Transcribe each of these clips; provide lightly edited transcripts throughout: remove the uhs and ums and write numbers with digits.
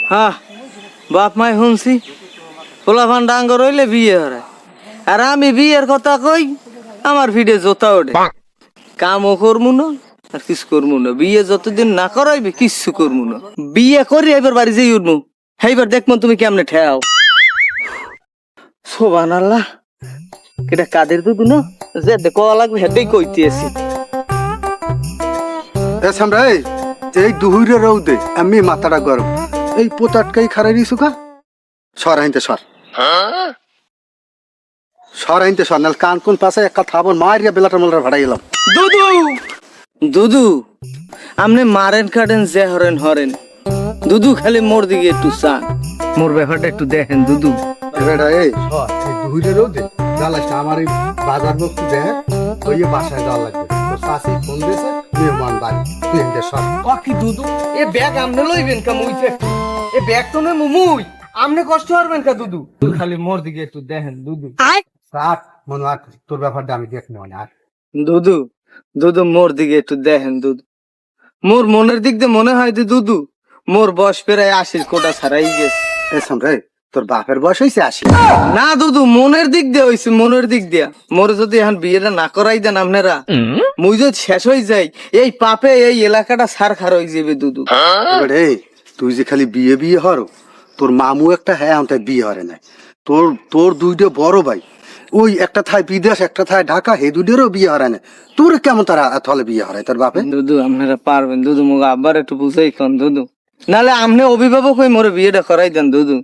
হ্যাঁ বাপ মাই শুনছি পোলাপান ডাঙ্গর হইলে বিয়ে হয় আর আমি বিয়ের কথা কই আমার ভিড়ে জোতা ওঠে কামও করবো না আর কিছু করবো না বিয়ে যতদিন না করাইবে কিচ্ছু করবো না বিয়ে করি এবার বাড়ি যেই উঠবো এইবার দেখবো তুমি কেমনে ঠেয়াও সোবান আল্লাহ এটা কাদের দুধ না যে দেখো লাগবে হেঁটেই কইতে আছি আমরা এই দুহুরে রৌদে আমি মাথাটা গরম এই পোতাটকাই খারাই দিছু কা সর আইনতে সর সর আইনতে সর নাল কান কোন পাশে একটা থাবন মারিয়া বেলাটা মোলরা ভাড়াই গেলাম দুদু দুদু আমনে মারেন কাটেন যে হরেন হরেন দুদু খালি মোর দিকে একটু চান মোর ব্যাপারটা একটু দেখেন দুদু বেটা এই সর এই দুহুরে রৌদে জ্বালাস আমার এই বাজার বস্তু দেখ ওই বাসায় যাওয়া লাগবে তোর শাশি ফোন দিয়েছে মেহমান বাড়ি তুই এনতে সর কি দুদু এ ব্যাগ আমনে লইবেন কা মুইতে এ ব্যাগ তো না মুই আমনে কষ্ট হরবেন কা দুদু খালি মোর দিকে একটু দেখেন দুদু রাত মনে হয় তোর ব্যাপারটা আমি দেখ নেওয়া আর দুদু দুদু মোর দিকে একটু দেখেন দুদু মোর মনের দিক দিয়ে মনে হয় যে দুদু মোর বয়স প্রায় 80 কোটা ছাড়াই গেছে এসম রে তোর বাপের বয়স হয়েছে 80 না দুদু মনের দিক দিয়ে হইছে মনের দিক দিয়া মোর যদি এখন বিয়েটা না করাই দেন আপনারা মুই যদি শেষ হয়ে যাই এই পাপে এই এলাকাটা সার খার হয়ে যাবে দুদু রে তুই যে খালি বিয়ে বিয়ে হর তোর মামু একটা হ্যাঁ আমাদের বিয়ে হরে নাই তোর তোর দুইটা বড় ভাই ওই একটা থায় বিদেশ একটা থায় ঢাকা হে দুইটারও বিয়ে হরে নাই তোর কেমন তারা থলে বিয়ে হরায় তোর বাপে দুদু আপনারা পারবেন দুদু মুখ আবার একটু বুঝাই কন দুদু নালে আমনে অভিভাবক হয়ে মোর বিয়েটা করাই দেন দুদু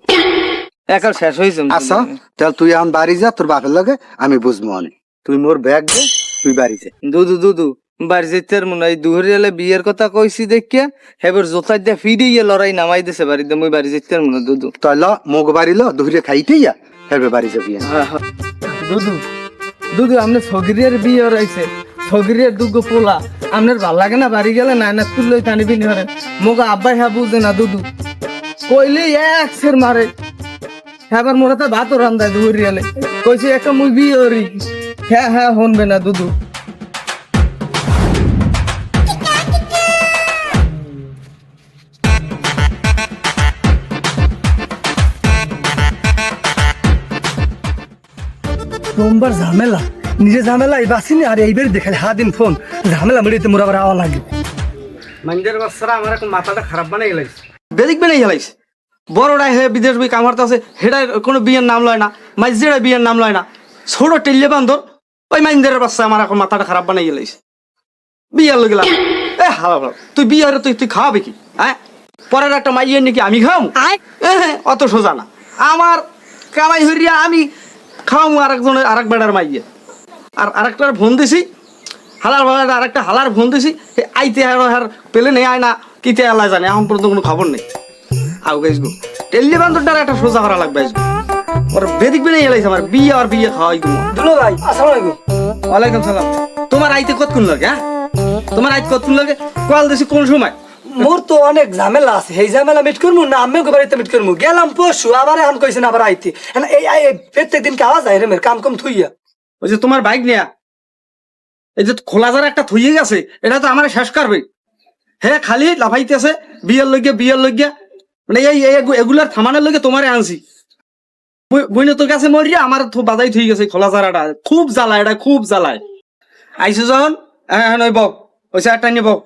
একাল শেষ হয়েছে আচ্ছা তাহলে তুই এখন বাড়ি যা তোর বাপের লাগে আমি বুঝবো অনেক তুই মোর ব্যাগ দে তুই বাড়ি যা দুদু দুদু বাড়ি যেতে মনে হয় দুহরে এলে বিয়ের কথা কইছি দেখিয়া হেবার জোতাই দিয়ে ফিরিয়ে লড়াই নামাই দিছে বাড়িতে মুই বাড়ি যেতে মনে দুদু তাই ল মুখ বাড়ি ল দুহরে খাইতে যা হেবে বাড়ি যাবি দুদু দুদু আমনে সগরিয়ার বিয়ে রইছে সগরিয়ার দুগো পোলা আমনের ভাল লাগে না বাড়ি গেলে না না তুই লই টানিবি নি হরে মোগা আব্বাই হ্যাঁ বুঝে না দুদু কইলে এক সের মারে এবার মোরা তো ভাতও রান্দায় দুহরিয়ালে কইছে একটা মুই বিয়ে হরি হ্যাঁ হ্যাঁ হনবে না দুদু সোমবার ঝামেলা নিজে ঝামেলা এই বাসিনি আর এইবার দেখালে দিন ফোন ঝামেলা মেরিতে মোর আবার আওয়া লাগে মাইন্ডের বাচ্চারা আমার এখন মাথাটা খারাপ বানাই গেলাইছে বেদিক বানাই গেলাইছে বড়টাই হয়ে বিদেশ বই কামারতে আছে হেটাই কোনো বিয়ের নাম লয় না মাইজেরা বিয়ের নাম লয় না ছোট টেল্লে বান্ধর ওই মাইন্ডের বাচ্চা আমার এখন মাথাটা খারাপ বানাই গেলাইছে বিয়ার লগে গেলাম এ হালা ভালো তুই বিয়ে হরে তুই খাওয়াবি কি হ্যাঁ পরের একটা মাইয়ের নাকি আমি খাওয়াবো অত সোজা না আমার কামাই হরিয়া আমি খাওয়াবো আরেকজনের আরেক বেড়ার মাইয়ে আর আরেকটার ফোন দিছি হালার ভাড়া আরেকটা হালার ফোন দিছি আইতে আর পেলে নেই আয় না কিতে আল্লাহ জানে এখন পর্যন্ত কোনো খবর নেই আউ গাইসগো টেল্লি বান্ধবটার একটা সোজা করা লাগবে আইসগো ওর বেদিক বেনে এলাইছে আমার বিয়ে আর বিয়ে খাওয়াই গো দুলো ভাই আসসালামু আলাইকুম ওয়ালাইকুম সালাম তোমার আইতে কতক্ষণ লাগে হ্যাঁ তোমার আইতে কতক্ষণ লাগে কল দিছি কোন সময় মোর তো অনেক ঝামেলা আছে এই ঝামেলা মিট করমু না আমিও বাড়িতে মিট করমু গেলাম পরশু আবার এখন কইছেন আবার আইতি এই প্রত্যেক দিন কে আওয়াজ যায় রে মের কাম কম থুইয়া ওই যে তোমার বাইক নিয়া এই যে খোলা যারা একটা থইয়ে গেছে এটা তো আমার শেষ করবে হ্যাঁ খালি লাফাইতেছে বিয়ের লইয়া মানে এই এগুলার থামানোর লইগে তোমারে আনছি বইনে তোর কাছে মরিয়া আমার বাজাই থই গেছে খোলা জারাটা খুব জ্বালায় এটা খুব জ্বালায় আইসো যখন হ্যাঁ নই বক ওই একটা নিয়ে বক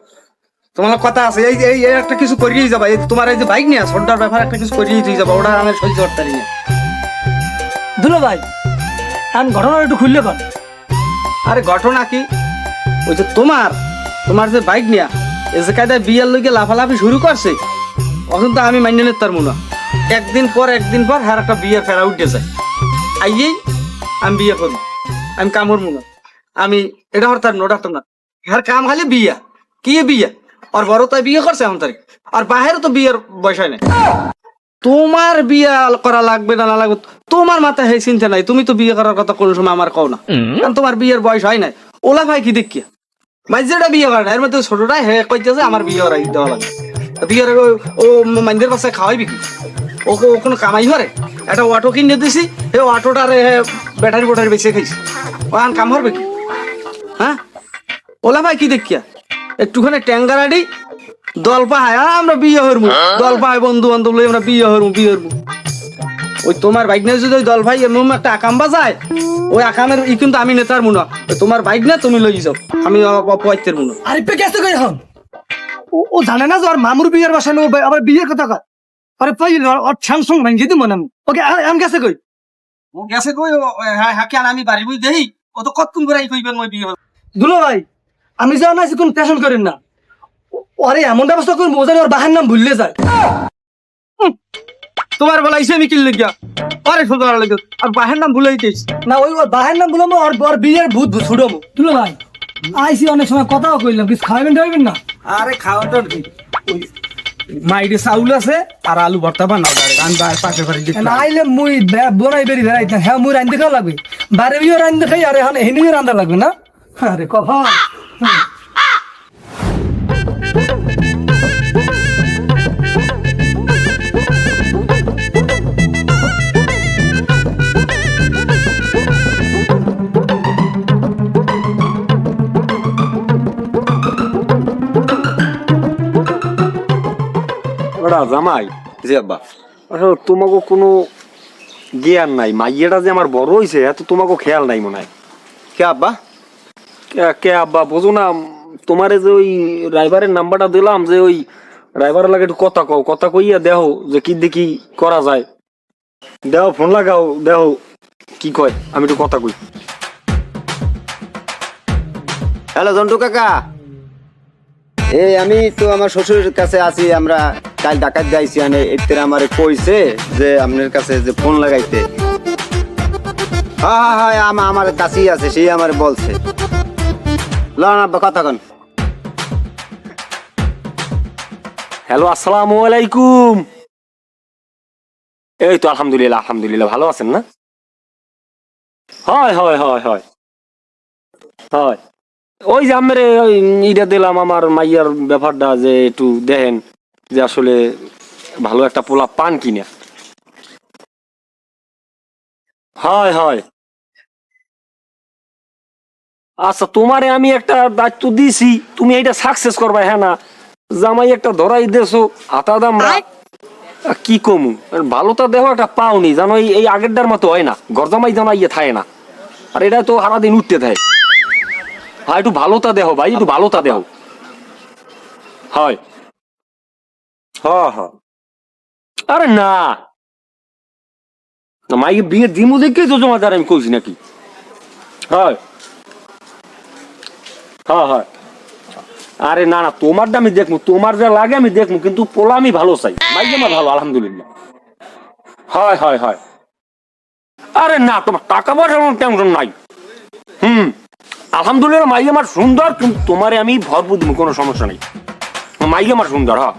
তোমার কথা আছে এই এই একটা কিছু করিয়েই যাবা এই তোমার এই যে বাইক নিয়ে সর্দার ব্যাপার একটা কিছু করিয়েই তুই যাবা ওটা আমি সহ্য করতে পারি না দুলো ভাই এখন ঘটনা একটু খুললে কন আরে ঘটনা কি ওই যে তোমার যে বাইক নিয়া এই যে কায়দায় বিয়ের লইগে লাফালাফি শুরু করছে এখন তো আমি মাইনে নিতে পারবো না একদিন পর হ্যাঁ একটা বিয়ের ফেরা উঠে যায় আইয়েই আমি বিয়ে করবো আমি কাম করবো না আমি এটা হর তার নোটা তো না হ্যাঁ কাম খালি বিয়া কি বিয়া আর বড় তাই বিয়ে করছে এমন তারিখ আর বাহিরে তো বিয়ের বয়স হয় না তোমার বিয়ে করা লাগবে না না লাগবে তোমার মাথায় এই চিন্তা নাই তুমি তো বিয়ে করার কথা কোনো সময় আমার কও না কারণ তোমার বিয়ের বয়স হয় নাই ওলা ভাই কি দেখিয়া মাইজেটা বিয়ে করে না এর মধ্যে ছোটটাই হে কইতেছে আমার বিয়ে করাই দেওয়া লাগে বিয়ের ও মাইন্দের বাসায় খাওয়াইবি কি ওকে ও কোনো কামাই করে একটা অটো কিনে দিছি হে অটোটার ব্যাটারি বেঁচে খাইছি ও আন কাম করবে কি হ্যাঁ ওলা ভাই কি দেখিয়া একটুখানি ট্যাঙ্গারাডি দল পাহায় আমরা বিয়ে হরমু, দল পাহায় বন্ধু বান্ধব লই আমরা বিয়ে হরমু। ওই তোমার বাইক নিয়ে যদি ওই দল ভাই এমন একটা আকাম বাজায়, ওই আকামের ই কিন্তু আমি নেতার মুনা। ওই তোমার বাইক না তুমি লই যাও, আমি অপয়াইতের মুনা। আরিফে গেছে কই এখন? ও জানে না যে ওর মামুর বিয়ের বাসায় আবার বিয়ের কথা কয়। আরে পাই ওর স্যামসং ভাঙিয়ে দিই মনে আমি। ওকে আম গেছে কই? ও গেছে কই? হ্যাঁ কেন আমি বাড়ি বুঝ দেই, ও তো কতক্ষণ করে কইবেন মই বিয়ে হল। দুলো ভাই আমি যাও না কোন টেনশন করেন না। আরে এমন ব্যবস্থা করুন বোঝানি ওর বাহার নাম ভুললে যায়। তোমার বলাইছে আমি কি লিখিয়া আরে সুন্দর লাগে আর বাহের নাম ভুলে দিতেছ না ওই ওর বাহার নাম বললাম ওর বিয়ের ভূত ছুড়মু। দুলো ভাই আইসি অনেক সময় কথাও কইলাম, কিছু খাওয়াবেন টাইবেন না? আরে খাওয়াটা কি ওই মাইরে চাউল আছে আর আলু ভর্তা বানাও ডাইরেক্ট আমি পাশে ঘরে দিতে আইলে মুই বনাই বেরি বেড়াই না। হ্যাঁ মুই রান্ধতে খাওয়া লাগবে, বাইরে বিয়ে রান্ধতে খাই। আরে এখন হেনিও রান্ধা লাগবে না? আরে কথা ওরা জামাই, জি আব্বা। আসলে তোমাকে কোনো জ্ঞান নাই। মাইয়াটা যে আমার বড় হয়েছে এত তোমাকে খেয়াল নাই মনে হয়। কে আব্বা? কে আব্বা বোঝো না? তোমারে যে ওই ড্রাইভারের নাম্বারটা দিলাম, যে ওই ড্রাইভারের লাগে একটু কথা কও, কথা কইয়া দেখো যে কি দেখি করা যায়। দেও ফোন লাগাও, দেখো কি কয়, আমি একটু কথা কই। হ্যালো জন্টু কাকা, এই আমি তো আমার শ্বশুরের কাছে আছি। আমরা কাল ডাকাত যাইছি, এতে আমার কইছে যে আপনার কাছে যে ফোন লাগাইতে। হ্যাঁ হ্যাঁ হ্যাঁ আমার কাছেই আছে, সেই আমার বলছে। লন আব্বা কথা কন। হ্যালো, আসসালামু আলাইকুম। এই তো আলহামদুলিল্লাহ আলহামদুলিল্লাহ, ভালো আছেন না? হয় হয় হয় হয় হয় ওই যে আমি ইটা দিলাম আমার মাইয়ার ব্যাপারটা, যে একটু দেখেন যে আসলে ভালো একটা পোলা পান কিনা। হয় হয় আচ্ছা, তোমারে আমি একটা দায়িত্ব দিছি, তুমি এইটা সাকসেস করবা। হ্যাঁ না, জামাই একটা ধরাই দেছো হাতা দাম কি কমু, ভালোটা দেহ একটা পাওনি জানো। এই আগেরটার মতো হয় না, ঘর জামাই জামাই ইয়ে থাকে না। আর এটা তো সারাদিন উঠতে থাকে। হ্যাঁ একটু ভালোটা দেহ ভাই, একটু ভালোটা দেহ। হয় হ্যাঁ হ্যাঁ আরে না মাইকে বিয়ে দিমু দেখে তো জমাদার আমি কইছি নাকি। হয় হ্যাঁ হ্যাঁ আরে না না, তোমারটা আমি দেখবো, তোমার যা লাগে আমি দেখবো, কিন্তু পোলা আমি ভালো চাই। মাইকে আমার ভালো আলহামদুলিল্লাহ। হয় হয় হয় আরে না, তোমার টাকা পয়সার কোনো টেনশন নাই। আলহামদুলিল্লাহ মাইকে আমার সুন্দর, কিন্তু তোমারে আমি ভরপুর দিব, কোনো সমস্যা নেই। মাইকে আমার সুন্দর। হ্যাঁ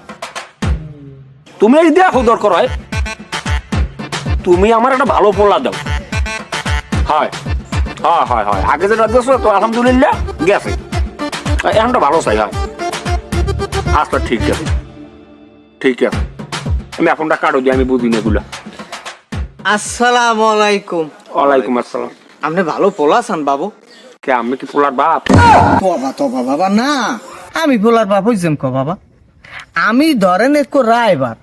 তুমি এই দেখো, দরকার হয় তুমি আমার একটা ভালো পোলা দাও। হয় হ্যাঁ হয় হয় আগে যেটা দেখছো তো আলহামদুলিল্লাহ গেছে, এখনটা ভালো চাই। হয় আচ্ছা ঠিক আছে ঠিক আছে, আমি এখনটা কাটো দিই, আমি বুঝি না এগুলা। আসসালামু আলাইকুম। ওয়ালাইকুম আসসালাম। আপনি ভালো পোলাছেন বাবু? কে আমি কি পোলার বাপ? তবা বাবা না, আমি পোলার বাপ হইছেন ক বাবা। আমি ধরেন একটু রায়বার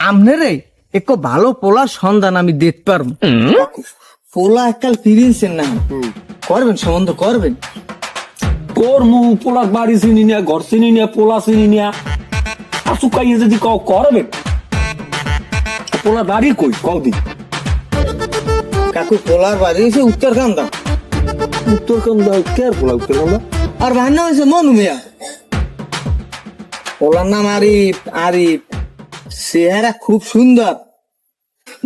আমনেরে একটু ভালো পোলার সন্ধান আমি দেখতে পারবো। পোলা এককাল ফিরিয়েছেন না, করবেন সম্বন্ধ করবেন। তোর মু পোলার বাড়ি চিনি না, ঘর চিনি না, পোলা চিনি না, আসুকাইয়ে যদি কও করবে। পোলার বাড়ি কই কও দি? কাকু পোলার বাড়ি হয়েছে উত্তরকান্দা। উত্তরকান্দা? কে পোলা উত্তরকান্দা? আর ভাইয়ের নাম হয়েছে মনু মিয়া। পোলার নাম আরিফ। আরিফ চেহারা খুব সুন্দর।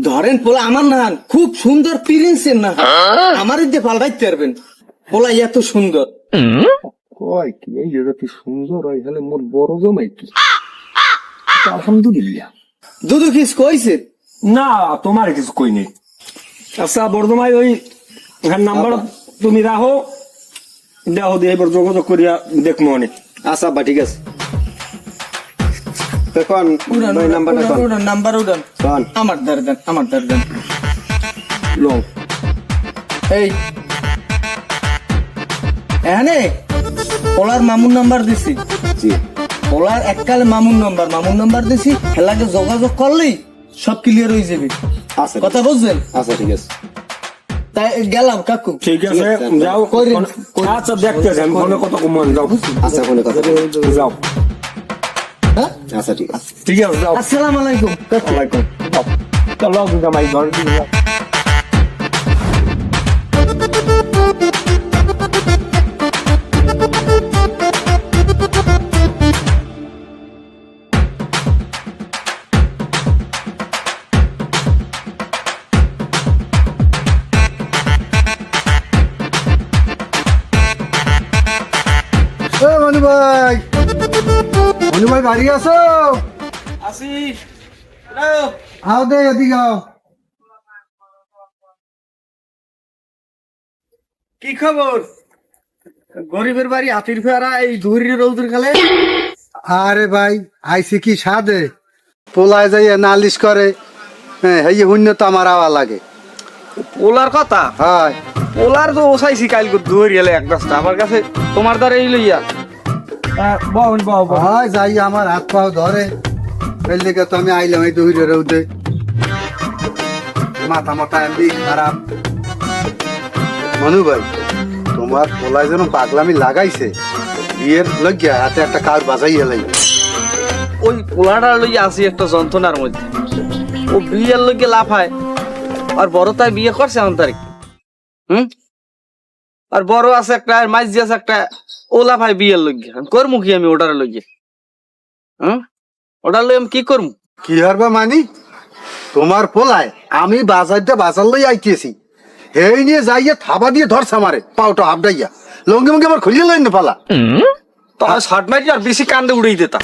ধরেন পোলা আমার নাম খুব সুন্দর প্রিন্সের না, আমার যে পাল্টাইতে পারবেন। পোলা এত সুন্দর। কয় কি এই জায়গা কি সুন্দর হয়, হলে মোর বড় জমাই কি। আলহামদুলিল্লাহ। দুদু কিস কইছে না তোমার কিছু কই নেই। আচ্ছা বর্ধমায় ওই নাম্বার তুমি রাখো, দেখো দিয়ে এবার যোগাযোগ করিয়া দেখবো অনেক। আচ্ছা আব্বা ঠিক আছে। এখন উড়ান ওই নাম্বারটা কন। উড়ান নাম্বার উড়ান। কন। আমার দ্বারা দেন, আমার দ্বারা দেন। লো এই এখানে পোলার মামুন নাম্বার দিছি জি পোলার এককালে মামুন নাম্বার দিছি হেলাকে যোগাযোগ করলেই সব ক্লিয়ার হয়ে যাবে আচ্ছা কথা বুঝছেন আচ্ছা ঠিক আছে তাই গেলাম কাকু ঠিক আছে যাও আচ্ছা দেখতেছি আমি ফোনে কত কমান যাও আচ্ছা ফোনে কথা যাও হ্যাঁ আচ্ছা ঠিক আছে ঠিক আছে যাও আসসালামু আলাইকুম কাকু ওয়ালাইকুম চলো জামাই ঘর মনু ভাই, মনু ভাই বাড়ি আছো? আসি আও দে এদিকে আও। কি খবর? গরিবের বাড়ি হাতির ফেরা এই ধুরির রৌদ্র খালে। আরে ভাই আইসি কি সাদে পোলায় যাইয়া নালিশ করে, হ্যাঁ এই শূন্য তো আমার আওয়া লাগে। পোলার কথা হয় পোলার তো ওসাইছি কাল ধুরি এলে এক দশটা আমার কাছে তোমার দ্বারা এই লইয়া হয় যাই আমার হাত পাও ধরে এর লেগে তো আমি আইলাম এই দহিরে রৌদে, মাথা মোটা এমনি খারাপ। মনু ভাই তোমার পোলায় যেন পাগলামি লাগাইছে, বিয়ের লজ্ঞা হাতে একটা কাজ বাজাইয়া লাগবে। ওই পোলাটা লইয়া আছি একটা যন্ত্রণার মধ্যে। ও বিয়ের লইগে লাফায় আর বড় তাই বিয়ে করছে এখন তারিখ। আর বড় আছে একটা আর মাইজি আছে একটা, ও লাফায় বিয়ের লইগে। করমু কি আমি ওটার লইগে? ওটার লই আমি কি করমু? কি হারবা মানি তোমার পোলায় আমি বাজার লই আইতেছি, এই নিয়ে যাইয়া থাবা দিয়ে ধরছে আমারে পাউটা হাবডাইয়া, লঙ্গি মঙ্গি আমার খুলিয়ে লইন না পালা। তখন শর্ট মারি আর বেশি কান্দে উড়েই দিতা।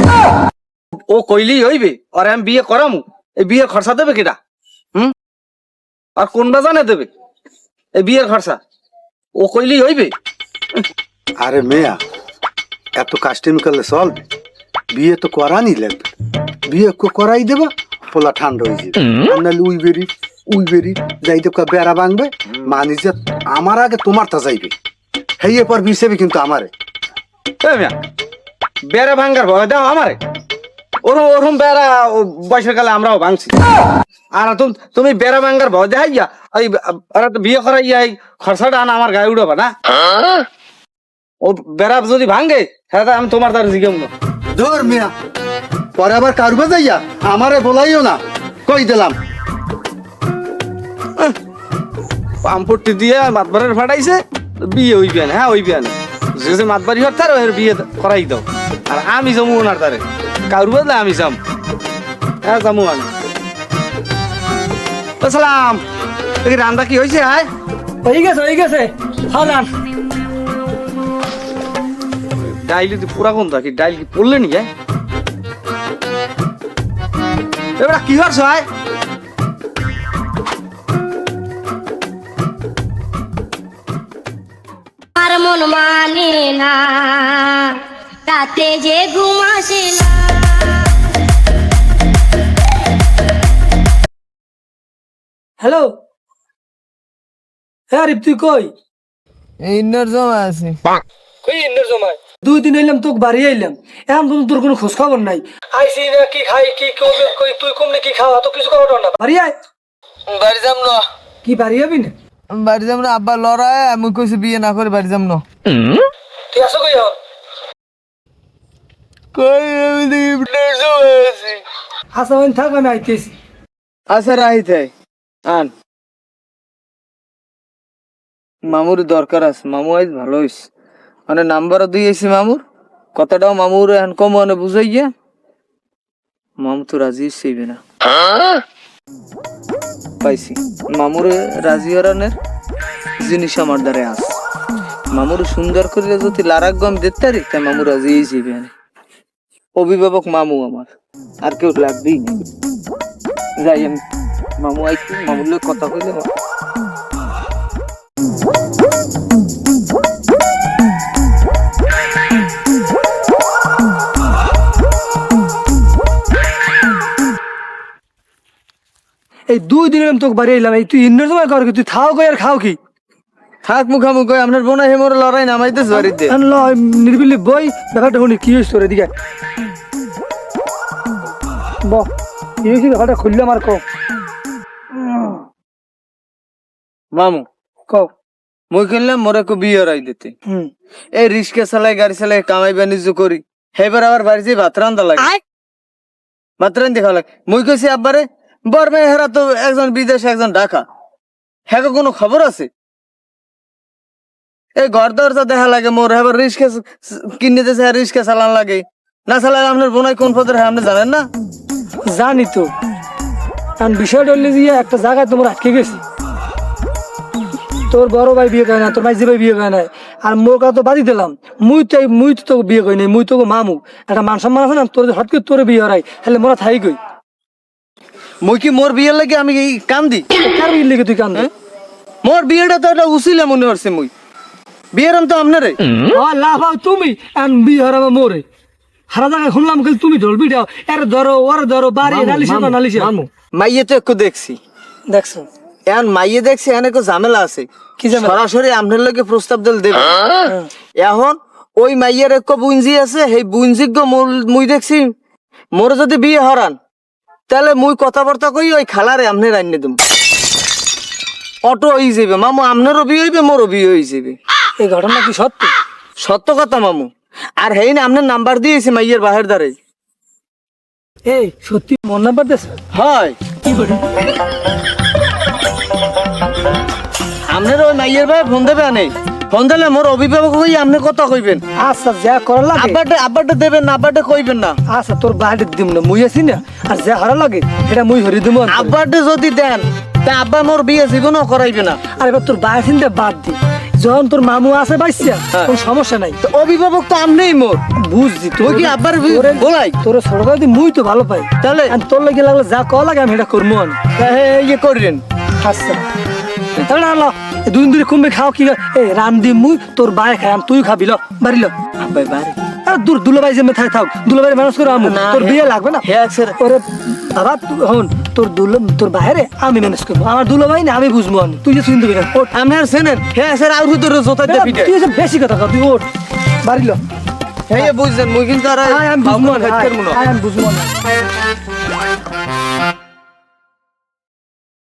ও কইলেই হইবে আর আমি বিয়ে করামু, এই বিয়ের খরচা দেবে কেটা? আর কোন বাজানে দেবে এই বিয়ের খরচা? ও কইলেই হইবে? আরে মেয়া এত কাস্টমি করলে চলবে? বিয়ে তো করানি লাগবে, বিয়ে করাই দেবা পোলা ঠান্ডা হয়ে যাবে। নাহলে উই বেরি যাইতে বেড়া ভাঙবে, মানি যে আমার আগে তোমার তা যাইবে, হেয়ে পর বিষেবে কিন্তু আমারে। বেড়া ভাঙ্গার ভয় দাও আমারে? ওরম ওরম বেড়া বয়সের কালে আমরাও ভাঙছি। আর তুমি বেড়া ভাঙ্গার ভয় দেখাইয়া ওই বিয়ে করাইয়া এই খরচাটা আনা আমার গায়ে উড়াবা না? ও বেড়া যদি ভাঙ্গে হ্যাঁ আমি তোমার দ্বারা জিজ্ঞেম না। ধর মেয়া পরে আবার কারবে যাইয়া আমারে বলাইও না, কই দিলাম। পাম্পটি দিয়ে মাতবারের ফাটাইছে, বিয়ে ওই বিয়ানে, হ্যাঁ ওই বিয়ানে যে মাতবাড়ি হর তার ওর বিয়ে করাই দাও। আর আমি যাবো ওনার তারে কারু বদলে আমি যাম, হ্যাঁ যাবো আমি। সালাম রান্না কি হয়েছে? হ্যাঁ হয়ে গেছে খাওয়ান ডাইলি তো পুরা কোন থাকি ডাইল কি পড়লে নি? এবার কি হচ্ছে? হয় আর মন মানে না রাতে যে ঘুম আসে না। হ্যালো হ্যাঁ রিপ তুই কই? ইন্নার জমা আছে কই ইন্নার জমায় 2 দিন এলাম তোকে বাড়ি আইলাম, এখন তুমি তোর কোনো খোঁজ খবর নাই। আইসি না কি খাই কি কই তুই কমনে কি খাওয়া তো কিছু খবর না। বাড়ি আয়। বাড়ি যাম না। কি বাড়ি যাবি না? বাড়ি যাম না, আব্বা লড়ায় আমি কইছি বিয়ে না করে বাড়ি যাম না। তুই আসো কই এখন? কই আমি দেখি ইন্নার জমা আছে। আসা হইন থাক আমি আইতেছি। আচ্ছা রাইতে আন মামুর দরকার আছে, মামু আজ ভালো হইছে মানে নাম্বারও দিয়েছি মামুর, কথাটাও মামুর এখন কম মানে বুঝাই গিয়া মামু তো রাজি হইবে না। পাইছি মামুরে রাজি হরানের জিনিস আমার দ্বারে আছে, মামুর সুন্দর করে যদি লারাক গম দিতে পারি তাই মামু রাজি হইবে না। অভিভাবক মামু আমার, আর কেউ লাগবেই না। যাই আমি মামু আইছি, মামুর লোক কথা কইলে এই 2 দিন এলাম তোকে বাড়ি আইলাম, এই তুই ইন্নার জমায় কর কি? তুই থাও কই আর খাও কি? থাক মুখামুখি আপনার বোনা হেমোর লড়াই নামাইতেছে বাড়িতে। নির্বিলি বই ব্যাপারটা শুনি কি হয়েছে তোর এদিকে কি হয়েছে ব্যাপারটা খুললে আমার কও মামু কও মুই কিনলাম মোরে কো বিয়ে রাই দিতে। এই রিস্কা চালাই গাড়ি চালাই কামাই বাণিজ্য করি, হেবার আবার বাড়িতে ভাত রান্দা লাগে, ভাত রান্ধি খাওয়া লাগে। মুই কইছি আব্বারে বর্মে হেরা তো একজন বিদেশ একজন ঢাকা, হ্যাঁ কোনো খবর আছে? এই ঘর দরজা দেখা লাগে মোর, হেবার রিস্কা কিনে দিয়েছে, রিস্কা চালান লাগে, না চালালে আপনার বোনাই কোন পদের হয় আপনি জানেন না? জানি তো, কারণ বিষয়টা হলে যে একটা জায়গায় তোমার আটকে গেছি। তোর বড় ভাই বিয়ে করে না, তোর ভাই যে ভাই বিয়ে করে না, আর মোর কথা তো বাদি দিলাম, মুই তো তোকে বিয়ে করি নাই, মুই তোকে মামু, একটা মান সম্মান আছে না, তোর হট করে তোর বিয়ে হারাই, তাহলে মোরা থাই গই। মুই কি মোর বিয়ের লাগে আমি এই কান্দি? কার বিয়ে লেগে তুই কান্দে? মোর বিয়েটা তো একটা উচিলা মনে করছে, মুই বিয়ের তো আপনারে লাভ হয় তুমি, বিয়ে হারাবো মোরে হারা জায়গায় শুনলাম খালি তুমি ঢলবি দাও, এর ধরো ওর ধরো, বাড়ি নালিশে তো নালিশে। মাইয়ে তো একটু দেখছি, দেখছো এখন মাইয়ে দেখছি এখানে একটু ঝামেলা আছে। কি ঝামেলা? সরাসরি আপনার লোকে প্রস্তাব দিল দেবে। এখন ওই মাইয়ের এক বুঞ্জি আছে, সেই বুঞ্জিজ্ঞ মুই দেখছি মোর যদি বিয়ে হরান তাহলে মুই কথাবার্তা কই ওই খালারে আপনি রান্নে দেব, অটো হয়ে যাবে মামু, আপনারও বিয়ে হইবে মোরও বিয়ে হয়ে যাবে। এই ঘটনা কি সত্য? সত্য কথা মামু। আর হেই না আপনার নাম্বার দিয়েছি মাইয়ের বাহের দ্বারে। এই সত্যি মন নাম্বার দেশ? হয় কি করি? আপনার ওই মাইয়ের ভাই ফোন দেবে আনে, ফোন দিলে মোর অভিভাবক হই আপনি কথা কইবেন। আচ্ছা যা করার লাগে আব্বাটা দেবেন না, আব্বাটা কইবেন না। আচ্ছা তোর বাড়ি দিম না, মুই আছি না, আর যা হারা লাগে এটা মুই হরি দিম। আব্বাটা যদি দেন তা আব্বা মোর বিয়ে জীবনও করাইবে না। আর এবার তোর বাড়ি চিন্তা বাদ দি, যখন তোর মামু আছে বাইসা কোনো সমস্যা নাই। তো অভিভাবক তো আমনেই মোর, বুঝছি তুই কি আব্বার বলাই? তোর ছোট দাদি মুই তো ভালো পাই, তাহলে আর তোর লাগে লাগলে যা কল লাগে আমি এটা করবো। ইয়ে করলেন আচ্ছা তাহলে আলো দুদিন ধরে কমবে খাও কি এই রাম দি মুই তোর বাড়ি খাই, তুই খাবি ল বাড়ি ল। আব্বাই বারে দূর দুলাভাই যে মেথায় থাক, দুলাভাই মানুষ করে আমু, না, তোর বিয়ে লাগবে না। হ্যাঁ স্যার। ওরে বাবা হন তোর বাইরে আমি ম্যানেজ করবো, আমার দুলাভাই না আমি বুঝবো, আমি তুই যে চিন্তা করি না। ওঠ আপনার সেনেন হ্যাঁ স্যার, আর ভিতরে জোতা দিয়ে পিঠে তুই যে বেশি কথা কর, তুই ওঠ বাড়ি ল। হ্যাঁ বুঝছেন, মুই কিন্তু আর আমি বুঝবো না, খাইতে পারবো না। আমি বুঝবো না।